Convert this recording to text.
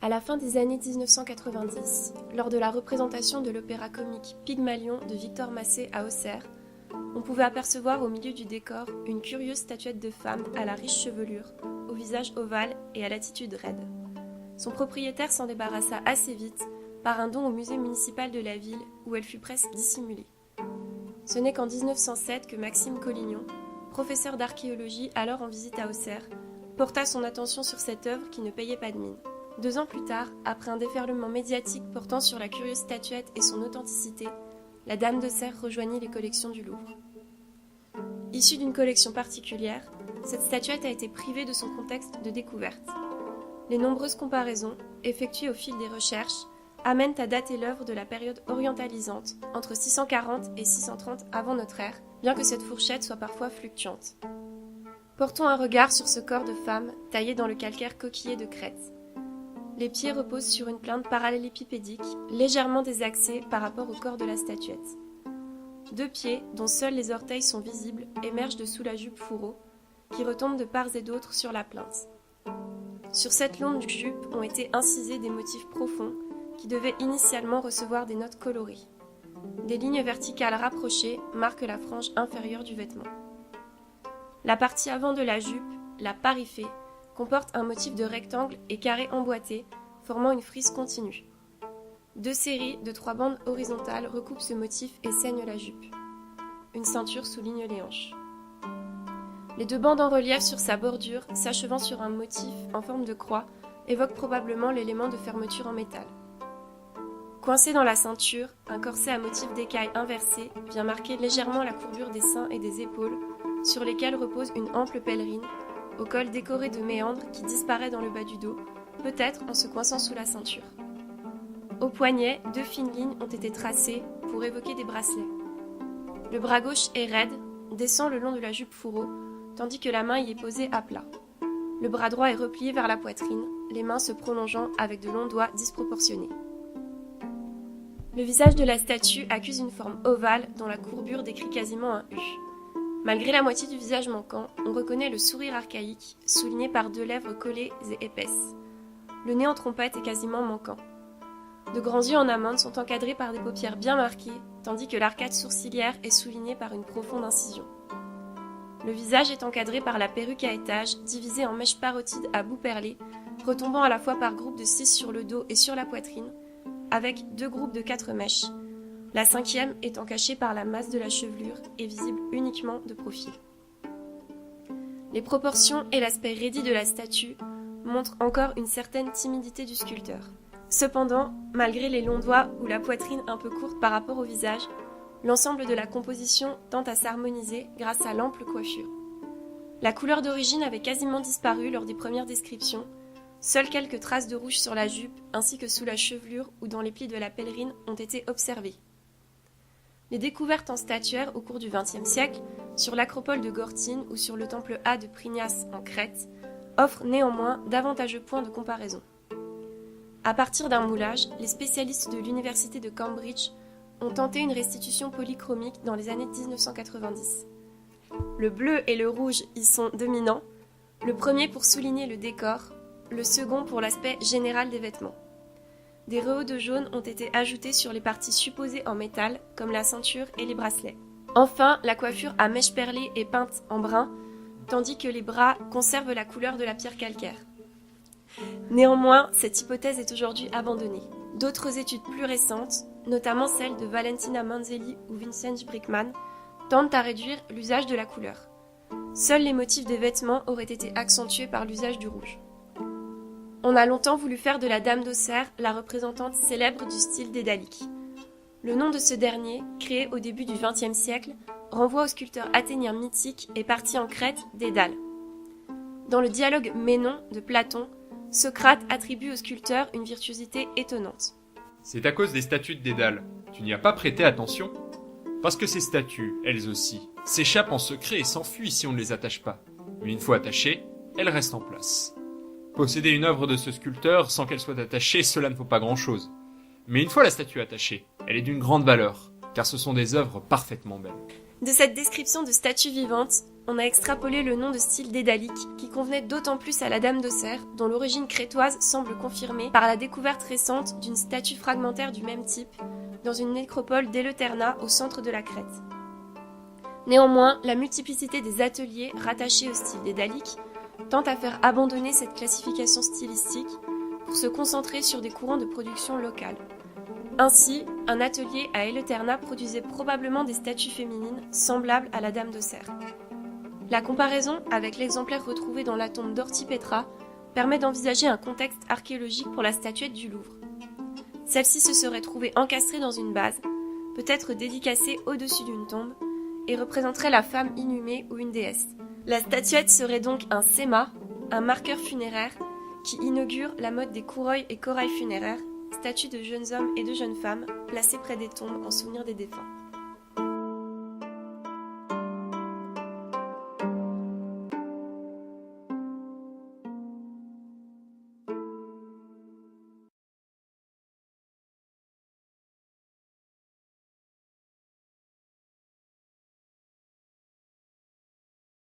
À la fin des années 1990, lors de la représentation de l'opéra comique Pygmalion de Victor Massé à Auxerre, on pouvait apercevoir au milieu du décor une curieuse statuette de femme à la riche chevelure, au visage ovale et à l'attitude raide. Son propriétaire s'en débarrassa assez vite par un don au musée municipal de la ville où elle fut presque dissimulée. Ce n'est qu'en 1907 que Maxime Collignon, professeur d'archéologie alors en visite à Auxerre, porta son attention sur cette œuvre qui ne payait pas de mine. 2 ans plus tard, après un déferlement médiatique portant sur la curieuse statuette et son authenticité, la Dame d'Auxerre rejoignit les collections du Louvre. Issue d'une collection particulière, cette statuette a été privée de son contexte de découverte. Les nombreuses comparaisons, effectuées au fil des recherches, amènent à dater l'œuvre de la période orientalisante, entre 640 et 630 avant notre ère, bien que cette fourchette soit parfois fluctuante. Portons un regard sur ce corps de femme taillé dans le calcaire coquillé de Crète. Les pieds reposent sur une plinthe parallélépipédique, légèrement désaxée par rapport au corps de la statuette. 2 pieds, dont seuls les orteils sont visibles, émergent de sous la jupe fourreau, qui retombe de part et d'autre sur la plinthe. Sur cette longue jupe ont été incisés des motifs profonds, qui devaient initialement recevoir des notes colorées. Des lignes verticales rapprochées marquent la frange inférieure du vêtement. La partie avant de la jupe, la parifée, comporte un motif de rectangle et carré emboîté, formant une frise continue. 2 séries de 3 bandes horizontales recoupent ce motif et ceignent la jupe. Une ceinture souligne les hanches. Les 2 bandes en relief sur sa bordure, s'achevant sur un motif en forme de croix, évoquent probablement l'élément de fermeture en métal. Coincé dans la ceinture, un corset à motif d'écaille inversé vient marquer légèrement la courbure des seins et des épaules, sur lesquelles repose une ample pèlerine, au col décoré de méandres qui disparaît dans le bas du dos, peut-être en se coinçant sous la ceinture. Au poignet, 2 fines lignes ont été tracées pour évoquer des bracelets. Le bras gauche est raide, descend le long de la jupe fourreau, tandis que la main y est posée à plat. Le bras droit est replié vers la poitrine, les mains se prolongeant avec de longs doigts disproportionnés. Le visage de la statue accuse une forme ovale dont la courbure décrit quasiment un U. Malgré la moitié du visage manquant, on reconnaît le sourire archaïque, souligné par 2 lèvres collées et épaisses. Le nez en trompette est quasiment manquant. De grands yeux en amande sont encadrés par des paupières bien marquées, tandis que l'arcade sourcilière est soulignée par une profonde incision. Le visage est encadré par la perruque à étages, divisée en mèches parotides à bout perlé, retombant à la fois par groupes de 6 sur le dos et sur la poitrine, avec 2 groupes de 4 mèches. La 5e étant cachée par la masse de la chevelure et visible uniquement de profil. Les proportions et l'aspect raidi de la statue montrent encore une certaine timidité du sculpteur. Cependant, malgré les longs doigts ou la poitrine un peu courte par rapport au visage, l'ensemble de la composition tend à s'harmoniser grâce à l'ample coiffure. La couleur d'origine avait quasiment disparu lors des premières descriptions, seules quelques traces de rouge sur la jupe ainsi que sous la chevelure ou dans les plis de la pèlerine ont été observées. Les découvertes en statuaire au cours du XXe siècle, sur l'acropole de Gortyn ou sur le temple A de Prignas en Crète, offrent néanmoins d'avantageux points de comparaison. À partir d'un moulage, les spécialistes de l'université de Cambridge ont tenté une restitution polychromique dans les années 1990. Le bleu et le rouge y sont dominants, le premier pour souligner le décor, le second pour l'aspect général des vêtements. Des rehauts de jaune ont été ajoutés sur les parties supposées en métal, comme la ceinture et les bracelets. Enfin, la coiffure à mèches perlées est peinte en brun, tandis que les bras conservent la couleur de la pierre calcaire. Néanmoins, cette hypothèse est aujourd'hui abandonnée. D'autres études plus récentes, notamment celles de Valentina Manzelli ou Vincent Brickman, tentent à réduire l'usage de la couleur. Seuls les motifs des vêtements auraient été accentués par l'usage du rouge. On a longtemps voulu faire de la Dame d'Auxerre la représentante célèbre du style dédalique. Le nom de ce dernier, créé au début du XXe siècle, renvoie au sculpteur athénien mythique et parti en Crète, Dédale. Dans le dialogue Ménon de Platon, Socrate attribue au sculpteur une virtuosité étonnante. C'est à cause des statues de Dédale. Tu n'y as pas prêté attention ? Parce que ces statues, elles aussi, s'échappent en secret et s'enfuient si on ne les attache pas. Mais une fois attachées, elles restent en place. Posséder une œuvre de ce sculpteur sans qu'elle soit attachée, cela ne vaut pas grand-chose. Mais une fois la statue attachée, elle est d'une grande valeur, car ce sont des œuvres parfaitement belles. De cette description de statue vivante, on a extrapolé le nom de style dédalique qui convenait d'autant plus à la Dame d'Auxerre, dont l'origine crétoise semble confirmée par la découverte récente d'une statue fragmentaire du même type dans une nécropole d'Eleutherna au centre de la Crète. Néanmoins, la multiplicité des ateliers rattachés au style dédalique tend à faire abandonner cette classification stylistique pour se concentrer sur des courants de production locales. Ainsi, un atelier à Eleutherna produisait probablement des statues féminines semblables à la Dame d'Auxerre. La comparaison avec l'exemplaire retrouvé dans la tombe d'Ortypetra permet d'envisager un contexte archéologique pour la statuette du Louvre. Celle-ci se serait trouvée encastrée dans une base, peut-être dédicacée au-dessus d'une tombe, et représenterait la femme inhumée ou une déesse. La statuette serait donc un séma, un marqueur funéraire, qui inaugure la mode des couronnes et corails funéraires, statues de jeunes hommes et de jeunes femmes placées près des tombes en souvenir des défunts.